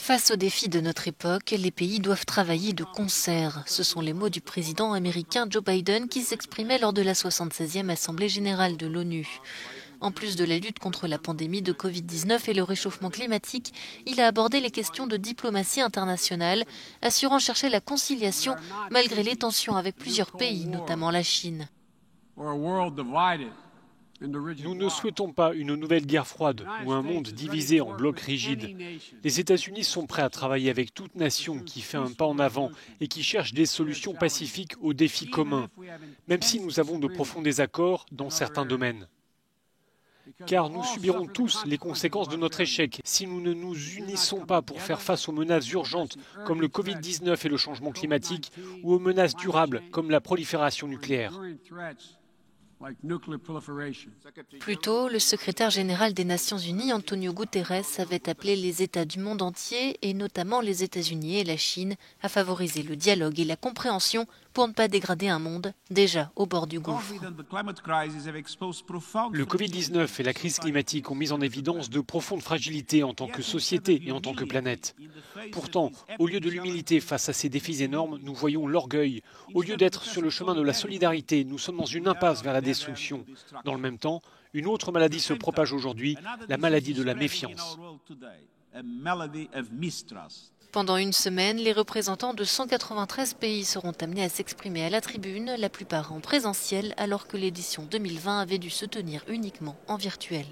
Face aux défis de notre époque, les pays doivent travailler de concert. Ce sont les mots du président américain Joe Biden qui s'exprimait lors de la 76e Assemblée générale de l'ONU. En plus de la lutte contre la pandémie de Covid-19 et le réchauffement climatique, il a abordé les questions de diplomatie internationale, assurant chercher la conciliation malgré les tensions avec plusieurs pays, notamment la Chine. Nous ne souhaitons pas une nouvelle guerre froide ou un monde divisé en blocs rigides. Les États-Unis sont prêts à travailler avec toute nation qui fait un pas en avant et qui cherche des solutions pacifiques aux défis communs, même si nous avons de profonds désaccords dans certains domaines. Car nous subirons tous les conséquences de notre échec si nous ne nous unissons pas pour faire face aux menaces urgentes comme le Covid-19 et le changement climatique ou aux menaces durables comme la prolifération nucléaire. Plus tôt, le secrétaire général des Nations Unies, Antonio Guterres, avait appelé les États du monde entier, et notamment les États-Unis et la Chine, à favoriser le dialogue et la compréhension pour ne pas dégrader un monde déjà au bord du gouffre. Le Covid-19 et la crise climatique ont mis en évidence de profondes fragilités en tant que société et en tant que planète. Pourtant, au lieu de l'humilité face à ces défis énormes, nous voyons l'orgueil. Au lieu d'être sur le chemin de la solidarité, nous sommes dans une impasse vers la destruction. Dans le même temps, une autre maladie se propage aujourd'hui, la maladie de la méfiance. Pendant une semaine, les représentants de 193 pays seront amenés à s'exprimer à la tribune, la plupart en présentiel, alors que l'édition 2020 avait dû se tenir uniquement en virtuel.